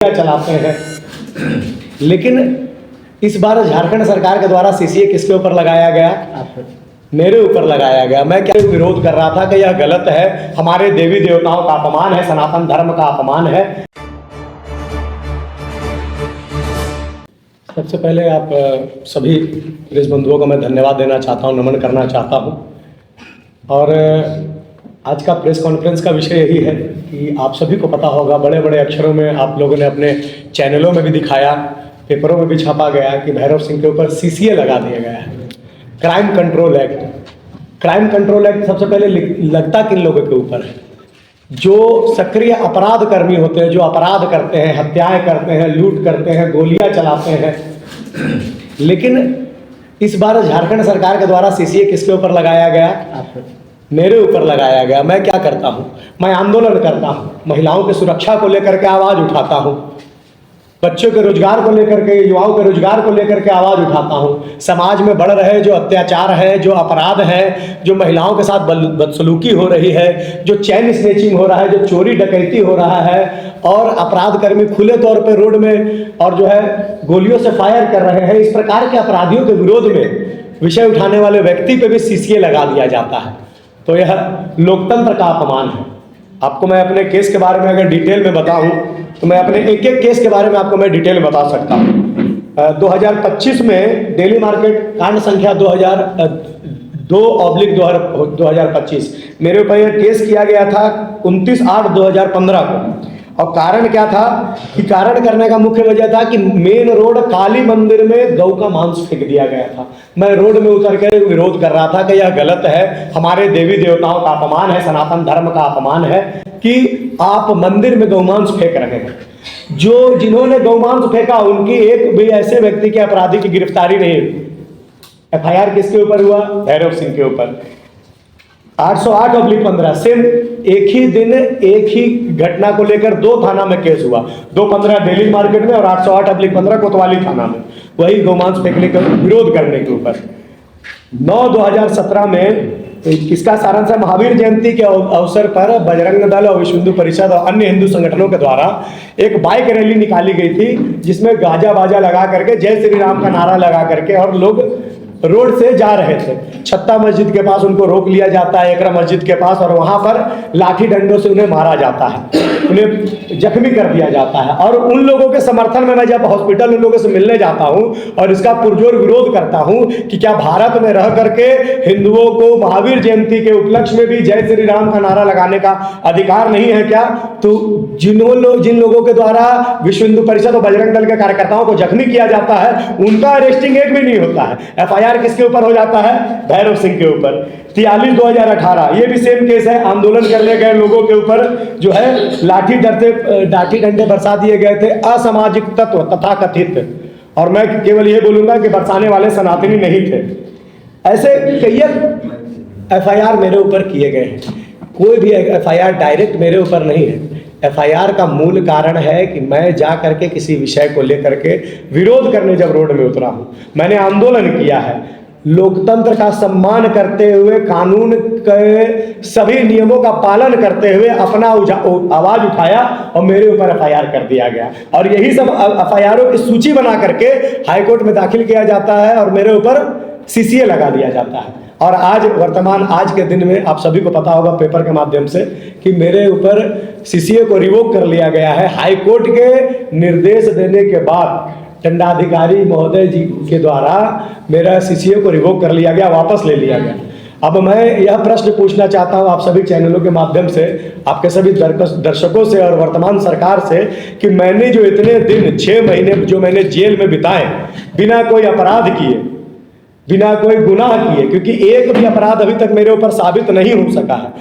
चलाते हैं। लेकिन इस बार झारखंड सरकार के द्वारा सीसीए किसके ऊपर लगाया गया? मेरे ऊपर लगाया गया। मैं क्या विरोध कर रहा था कि यह गलत है, हमारे देवी देवताओं का अपमान है, सनातन धर्म का अपमान है। सबसे पहले आप सभी प्रेस बंधुओं को मैं धन्यवाद देना चाहता हूं, नमन करना चाहता हूं। और आज का प्रेस कॉन्फ्रेंस का विषय यही है कि आप सभी को पता होगा, बड़े बड़े अक्षरों में आप लोगों ने अपने चैनलों में भी दिखाया, पेपरों में भी छापा गया कि भैरव सिंह के ऊपर सीसीए लगा दिया गया है, crime control act. Crime control act सबसे पहले लगता किन लोगों के ऊपर है? जो सक्रिय अपराध कर्मी होते हैं, जो अपराध करते हैं, हत्याएं करते हैं, लूट करते हैं, गोलियां चलाते हैं। लेकिन इस बार झारखंड सरकार के द्वारा सीसीए किसके ऊपर लगाया गया? मेरे ऊपर लगाया गया। मैं क्या करता हूं? मैं आंदोलन करता हूं, महिलाओं की सुरक्षा को लेकर के आवाज उठाता हूं, बच्चों के रोजगार को लेकर के, युवाओं के रोजगार को लेकर के आवाज उठाता हूं। समाज में बढ़ रहे जो अत्याचार है, जो अपराध है, जो महिलाओं के साथ बदसलूकी हो रही है, जो चैन स्नेचिंग हो रहा है, जो चोरी डकैती हो रहा है और अपराध कर्मी खुले तौर पर रोड में और जो है गोलियों से फायर कर रहे हैं, इस प्रकार के अपराधियों के विरोध में विषय उठाने वाले व्यक्ति पे भी सीसीए लगा दिया जाता है। तो यह लोकतंत्र का अपमान है। आपको मैं अपने केस के बारे में अगर डिटेल में बताऊं तो मैं अपने एक एक केस के बारे में आपको मैं डिटेल में बता सकता हूं। 2025 में दिल्ली मार्केट कांड संख्या 2002/2025 मेरे ऊपर यह केस किया गया था 29/8/2015 को। और कारण क्या था कि कारण करने का मुख्य वजह था कि मेन रोड काली मंदिर में गौ का मांस फेंक दिया गया था। मैं रोड में उतर कर विरोध कर रहा था कि यह गलत है, हमारे देवी देवताओं का अपमान है, सनातन धर्म का अपमान है कि आप मंदिर में गौमांस फेंक रहे हैं। जिन्होंने गौमांस फेंका उनकी एक भी ऐसे व्यक्ति के अपराधी की गिरफ्तारी नहीं। एफआईआर किसके ऊपर हुआ? भैरव सिंह के ऊपर। 808/15 सेम एक ही दिन एक ही घटना को लेकर 2 थाना में केस हुआ। 2/15 दिल्ली मार्केट में और 808/15 कोतवाली थाना में, वही गौमांस फेंकने का विरोध करने के ऊपर। 9/2017 में इसका सारांश है, महावीर जयंती के अवसर पर बजरंग दल और विश्व हिंदू परिषद और अन्य हिंदू संगठनों के द्वारा एक बाइक रैली निकाली गई थी, जिसमें गाजा बाजा लगा करके, जय श्री राम का नारा लगा करके और लोग रोड से जा रहे थे। छत्ता मस्जिद के पास उनको रोक लिया जाता है, एकरा मस्जिद के पास, और वहां पर लाठी डंडों से उन्हें मारा जाता है, उन्हें जख्मी कर दिया जाता है। और उन लोगों के समर्थन में मैं जब हॉस्पिटल उन लोगों से मिलने जाता हूं और इसका पुरजोर विरोध करता हूं कि क्या भारत में रह करके हिंदुओं को महावीर जयंती के उपलक्ष्य में भी जय श्री राम का नारा लगाने का अधिकार नहीं है क्या? तो जिन लोगों के द्वारा विश्व हिंदू परिषद और बजरंग दल के कार्यकर्ताओं को जख्मी किया जाता है, उनका अरेस्टिंग एक भी नहीं होता है। एफआईआर किसके ऊपर हो जाता है? भैरव सिंह के ऊपर। 43/2018 ये भी सेम केस है। आंदोलन करने गए लोगों के ऊपर जो है लाठी डंडे बरसा दिए गए थे, असामाजिक तत्व तथा कथित। और मैं केवल ये बोलूंगा कि बरसाने वाले सनातनी नहीं थे। ऐसे कई एफआईआर मेरे ऊपर किए गए हैं। कोई भी एफआईआर डायरेक्ट मेरे ऊपर नहीं है। एफआईआर का मूल कारण है कि मैं जा करके किसी विषय को लेकर के विरोध करने जब रोड में उतरा हूं, मैंने आंदोलन किया है, लोकतंत्र का सम्मान करते हुए, कानून के सभी नियमों का पालन करते हुए अपना आवाज उठाया और मेरे ऊपर एफआईआर कर दिया गया। और यही सब एफआईआरों की सूची बना करके हाईकोर्ट में दाखिल किया जाता है और मेरे ऊपर सीसीए लगा दिया जाता है। और आज के दिन में आप सभी को पता होगा पेपर के माध्यम से कि मेरे ऊपर सीसीए को रिवोक कर लिया गया है। हाई कोर्ट के निर्देश देने के बाद दंडाधिकारी महोदय जी के द्वारा मेरा सीसीए को रिवोक कर लिया गया, वापस ले लिया गया। अब मैं यह प्रश्न पूछना चाहता हूं आप सभी चैनलों के माध्यम से, आपके सभी दर्शकों से और वर्तमान सरकार से, कि मैंने जो इतने दिन 6 महीने जो मैंने जेल में बिताए बिना कोई अपराध किए, बिना कोई गुनाह किए, क्योंकि एक भी अपराध अभी तक मेरे ऊपर साबित नहीं हो सका है।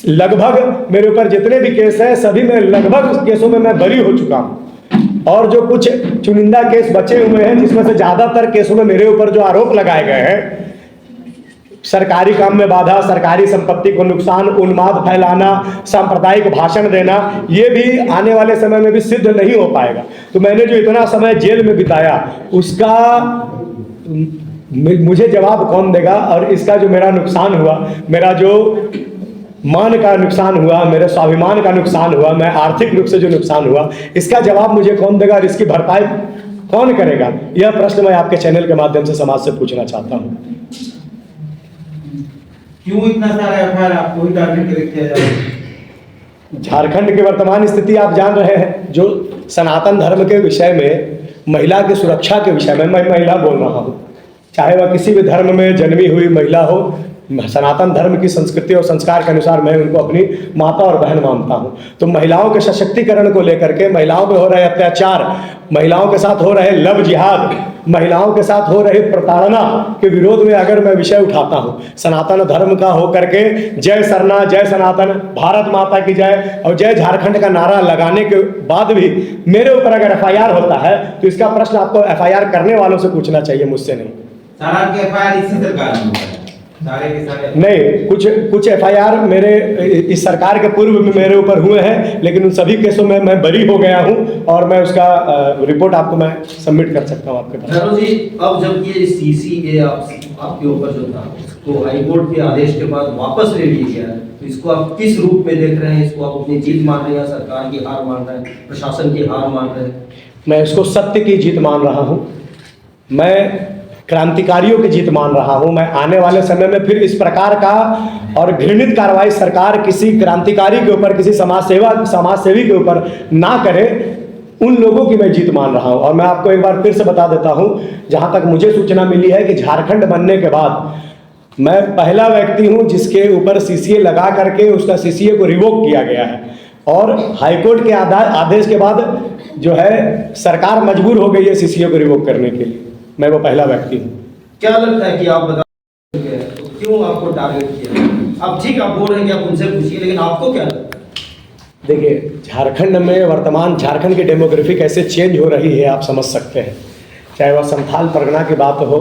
लगभग मेरे ऊपर जितने भी केस हैं सभी में लगभग केसों में मैं बरी हो चुका हूं। और जो कुछ चुनिंदा केस बचे हुए हैं, जिसमें से ज्यादातर केसों में मेरे ऊपर जो आरोप लगाए गए हैं, सरकारी काम में बाधा, सरकारी संपत्ति को नुकसान, उन्माद फैलाना, सांप्रदायिक भाषण देना, ये भी आने वाले समय में भी सिद्ध नहीं हो पाएगा। तो मैंने जो इतना समय जेल में बिताया उसका मुझे जवाब कौन देगा? और इसका जो मेरा नुकसान हुआ, मेरा जो मान का नुकसान हुआ, मेरे स्वाभिमान का नुकसान हुआ, मैं आर्थिक रूप से जो नुकसान हुआ, इसका जवाब मुझे कौन देगा और इसकी भरपाई कौन करेगा? यह प्रश्न मैं आपके चैनल के माध्यम से समाज से पूछना चाहता हूँ। क्यों इतना सारा एफआईआर आपको ही टारगेट करके किया जा रहा है? झारखंड की वर्तमान स्थिति आप जान रहे हैं, जो सनातन धर्म के विषय में, महिला की सुरक्षा के विषय में, मैं महिला बोल रहा हूँ, चाहे वह किसी भी धर्म में जन्मी हुई महिला हो, सनातन धर्म की संस्कृति और संस्कार के अनुसार मैं उनको अपनी माता और बहन मानता हूँ। तो महिलाओं के सशक्तिकरण को लेकर के, महिलाओं पे हो रहे अत्याचार, महिलाओं के साथ हो रहे लव जिहाद, महिलाओं के साथ हो रही प्रताड़ना के विरोध में अगर मैं विषय उठाता हूँ, सनातन धर्म का हो करके जय सरना, जय सनातन, भारत माता की जय और जय झारखंड का नारा लगाने के बाद भी मेरे ऊपर अगर एफआईआर होता है, तो इसका प्रश्न आपको एफआईआर करने वालों से पूछना चाहिए, मुझसे नहीं। सारा के एफआईआर इसी सरकार में हुआ है, सारे के सारे नहीं, कुछ एफआईआर मेरे इस सरकार के पूर्व में मेरे ऊपर हुए हैं, लेकिन उन सभी केसों में मैं बरी हो गया हूं और मैं उसका रिपोर्ट आपको मैं सबमिट कर सकता हूं आपके पास। धर्म जी, अब जब ये सीसीए आपके ऊपर जो था, तो हाईकोर्ट के आदेश के बाद वापस ले लिया गया है, तो इसको आप किस रूप में देख रहे हैं? इसको आप अपनी जीत मान रहे हैं, सरकार की हार मान रहे हैं, प्रशासन की हार मान रहे हैं? मैं इसको सत्य की जीत मान रहा हूं, मैं क्रांतिकारियों की जीत मान रहा हूं। मैं आने वाले समय में फिर इस प्रकार का और घृणित कार्रवाई सरकार किसी क्रांतिकारी के ऊपर, किसी समाजसेवी के ऊपर ना करे, उन लोगों की मैं जीत मान रहा हूं। और मैं आपको एक बार फिर से बता देता हूं, जहां तक मुझे सूचना मिली है कि झारखंड बनने के बाद मैं पहला व्यक्ति हूं जिसके ऊपर सीसीए लगा करके उसका सीसीए को रिवोक किया गया है, और हाईकोर्ट के आदेश के बाद जो है सरकार मजबूर हो गई है सीसीए को रिवोक करने के लिए। मैं वो पहला व्यक्ति हूँ। क्या लगता है कि आप बता, तो क्यों आपको टारगेट किया? आप ठीक आप बोल रहे हैं कि आप उनसे पूछिए, लेकिन आपको क्या लगता है? देखिए, झारखंड में वर्तमान झारखंड की डेमोग्राफी कैसे चेंज हो रही है आप समझ सकते हैं। चाहे वह संथाल परगना की बात हो,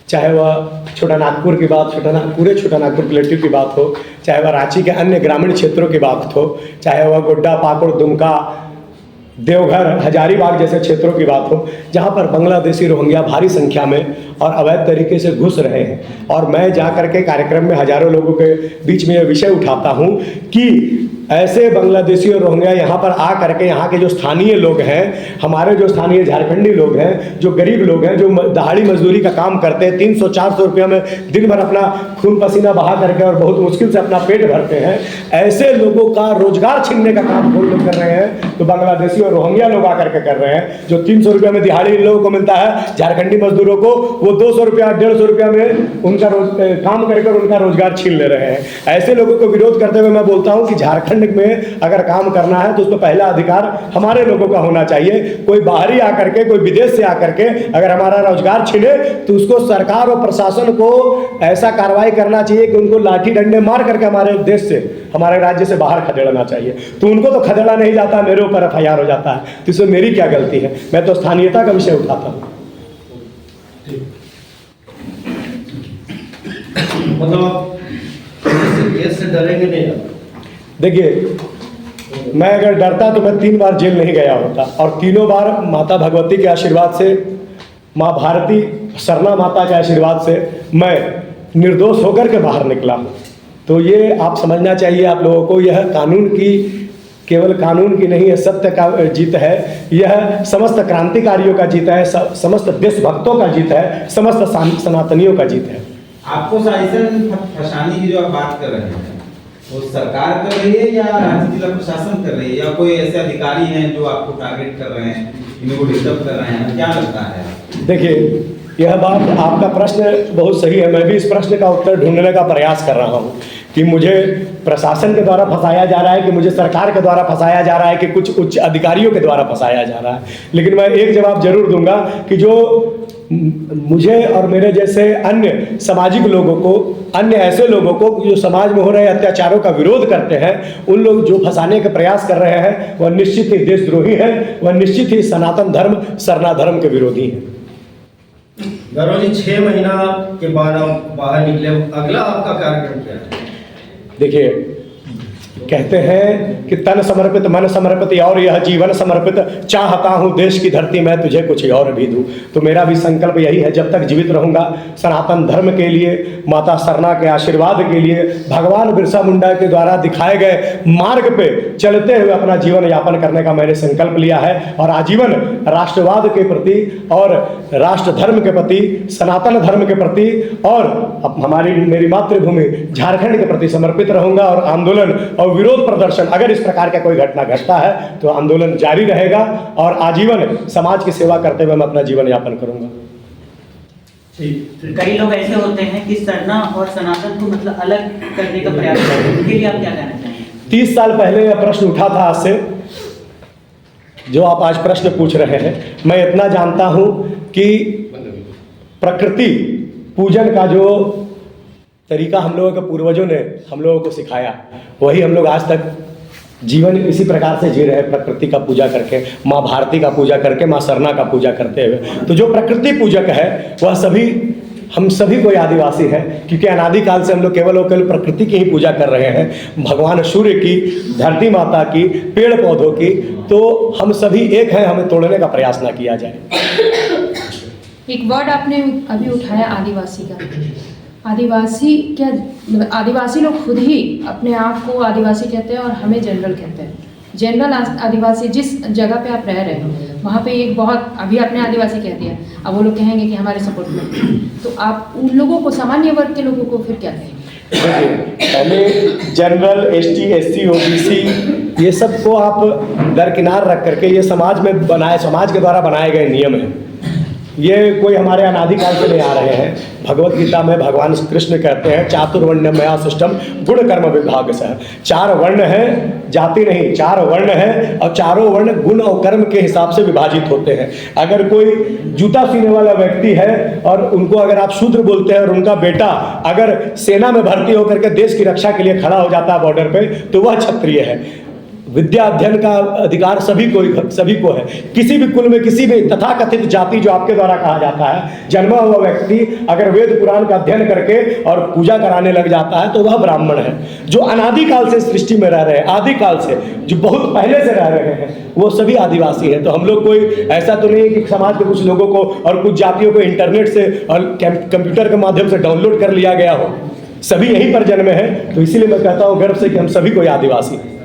चाहे वह छोटा नागपुर की बात, पूरे छोटा नागपुर कलेक्टिव की बात हो, चाहे वह रांची के अन्य ग्रामीण क्षेत्रों की बात हो, चाहे वह गोड्डा, पाकुड़, दुमका, देवघर, हजारीबाग जैसे क्षेत्रों की बात हो, जहां पर बांग्लादेशी रोहिंग्या भारी संख्या में और अवैध तरीके से घुस रहे हैं। और मैं जा करके कार्यक्रम में हजारों लोगों के बीच में यह विषय उठाता हूं कि ऐसे बांग्लादेशी और रोहिंग्या यहाँ पर आ करके, यहाँ के जो स्थानीय लोग हैं, हमारे जो स्थानीय झारखंडी लोग हैं, जो गरीब लोग हैं, जो दहाड़ी मजदूरी का काम करते हैं, 300-400 रुपये में दिन भर अपना खून पसीना बहा करके और बहुत मुश्किल से अपना पेट भरते हैं, ऐसे लोगों का रोजगार छीनने का काम वो लोग कर रहे हैं। तो बांग्लादेशी और रोहिंग्या लोग आकर के कर रहे हैं। जो 300 रुपये में दिहाड़ी इन लोगों को मिलता है, झारखंडी मजदूरों को वो 200 रुपया, 150 रुपया में उनका काम करके उनका रोजगार छीन ले रहे हैं। ऐसे लोगों को विरोध करते हुए मैं बोलता हूँ कि झारखंड में अगर काम करना है तो उसमें पहला अधिकार हमारे लोगों का होना चाहिए। कोई बाहरी आकर के, कोई विदेश से आकर के अगर हमारा रोजगार छीने तो उसको सरकार और प्रशासन को ऐसा कार्रवाई करना चाहिए कि उनको लाठी डंडे मार करके हमारे देश से, हमारे राज्य से बाहर खदेड़ना चाहिए। तो उनको तो खदेड़ा नहीं जाता, मेरे ऊपर एफआईआर हो जाता है, तो इसमें मेरी क्या गलती है? मैं तो स्थानीयता का विषय उठाता हूँ। मतलब केस से डरेंगे नहीं आप? देखिए, मैं अगर डरता तो मैं 3 बार जेल नहीं गया होता, और तीनों बार माता भगवती के आशीर्वाद से, माँ भारती सरना माता के आशीर्वाद से मैं निर्दोष होकर के बाहर निकला हूँ। तो ये आप समझना चाहिए आप लोगों को, यह कानून की, केवल कानून की नहीं, यह सत्य का जीत है, यह समस्त क्रांतिकारियों का जीत है, समस्त देशभक्तों का जीत है, समस्त सनातनियों का जीत है। आपको शासन फंसाने की जो आप बात कर रहे हैं, वो सरकार कर रही है या राज्य जिला प्रशासन कर रही है, या कोई ऐसे अधिकारी हैं जो आपको टारगेट कर रहे हैं, इनको डिस्टर्ब कर रहे हैं, क्या लगता है? देखिए, यह बात, आपका प्रश्न बहुत सही है। मैं भी इस प्रश्न का उत्तर ढूंढने का प्रयास कर रहा हूँ कि मुझे प्रशासन के द्वारा फंसाया जा रहा है, कि मुझे सरकार के द्वारा फंसाया जा रहा है, कि कुछ उच्च अधिकारियों के द्वारा फंसाया जा रहा है। लेकिन मैं एक जवाब जरूर दूंगा कि जो मुझे और मेरे जैसे अन्य सामाजिक लोगों को, अन्य ऐसे लोगों को जो समाज में हो रहे अत्याचारों का विरोध करते हैं, उन लोग जो फंसाने के प्रयास कर रहे हैं, वह निश्चित ही देशद्रोही हैं, वह निश्चित ही सनातन धर्म, सरना धर्म के विरोधी हैं। गौरव जी, 6 महीना के बाद आप बाहर निकले, अगला आपका कार्यक्रम क्या है? देखिए, कहते हैं कि तन समर्पित मन समर्पित और यह जीवन समर्पित, चाहता हूँ देश की धरती मैं तुझे कुछ और भी दूँ। तो मेरा भी संकल्प यही है, जब तक जीवित रहूँगा सनातन धर्म के लिए, माता सरना के आशीर्वाद के लिए, भगवान बिरसा मुंडा के द्वारा दिखाए गए मार्ग पे चलते हुए अपना जीवन यापन करने का मैंने संकल्प लिया है। और आजीवन राष्ट्रवाद के प्रति और राष्ट्र धर्म के प्रति, सनातन धर्म के प्रति और मेरी मातृभूमि झारखंड के प्रति समर्पित रहूंगा। और आंदोलन और विरोध प्रदर्शन, अगर इस प्रकार का कोई घटना घटता है तो आंदोलन जारी रहेगा और आजीवन समाज की सेवा करते हुए मैं अपना जीवन यापन करूंगा। कई लोग ऐसे होते हैं कि सरना और सनातन को मतलब अलग करने का प्रयास करते हैं, उनके लिए आप क्या कहना चाहेंगे? 30 साल पहले यह प्रश्न उठा था आज से, जो आप आज प्रश्न पूछ रहे हैं। मैं इतना जानता हूं कि प्रकृति पूजन का जो तरीका हम लोगों के पूर्वजों ने हम लोगों को सिखाया, वही हम लोग आज तक जीवन इसी प्रकार से जी रहे हैं, प्रकृति का पूजा करके, माँ भारती का पूजा करके, माँ सरना का पूजा करते हुए। तो जो प्रकृति पूजक है वह सभी हम सभी कोई आदिवासी हैं, क्योंकि अनादिकाल से हम लोग केवल और केवल प्रकृति की ही पूजा कर रहे हैं, भगवान सूर्य की, धरती माता की, पेड़ पौधों की। तो हम सभी एक हैं, हमें तोड़ने का प्रयास ना किया जाए। एक वर्ड आपने अभी उठाया आदिवासी का। आदिवासी क्या, मतलब आदिवासी लोग खुद ही अपने आप को आदिवासी कहते हैं और हमें जनरल कहते हैं। जनरल आदिवासी, जिस जगह पे आप रह रहे हो वहाँ पे एक बहुत, अभी आपने आदिवासी कह दिया, अब वो लोग कहेंगे कि हमारे सपोर्ट में, तो आप उन लोगों को, सामान्य वर्ग के लोगों को फिर क्या कहेंगे? पहले जनरल, एसटी, एससी, ओबीसी ये सब को आप दरकिनार रख करके, ये समाज में बनाए, समाज के द्वारा बनाए गए नियम हैं। ये कोई हमारे अनादिकाल से नहीं आ रहे हैं। भगवत गीता में भगवान कृष्ण कहते हैं चातुर्वर्ण मया सृष्टम गुण कर्म विभाग से। 4 वर्ण हैं, जाति नहीं, 4 वर्ण हैं और चारों वर्ण गुण और कर्म के हिसाब से विभाजित होते हैं। अगर कोई जूता सीने वाला व्यक्ति है और उनको अगर आप शूद्र बोलते हैं और उनका बेटा अगर सेना में भर्ती होकर के देश की रक्षा के लिए खड़ा हो जाता है बॉर्डर पे, तो वह क्षत्रिय है। विद्या अध्ययन का अधिकार सभी को है। किसी भी कुल में, किसी भी तथाकथित जाति जो आपके द्वारा कहा जाता है, जन्मा हुआ व्यक्ति अगर वेद पुराण का अध्ययन करके और पूजा कराने लग जाता है तो वह ब्राह्मण है। जो अनादिकाल से सृष्टि में रह रहे हैं, आदिकाल से, जो बहुत पहले से रह रहे हैं, वो सभी आदिवासी हैं। तो हम लोग कोई ऐसा तो नहीं कि समाज के कुछ लोगों को और कुछ जातियों को इंटरनेट से और कंप्यूटर के माध्यम से डाउनलोड कर लिया गया हो। सभी यहीं पर जन्मे हैं। तो इसीलिए मैं कहता हूँ गर्व से कि हम सभी कोई आदिवासी हैं।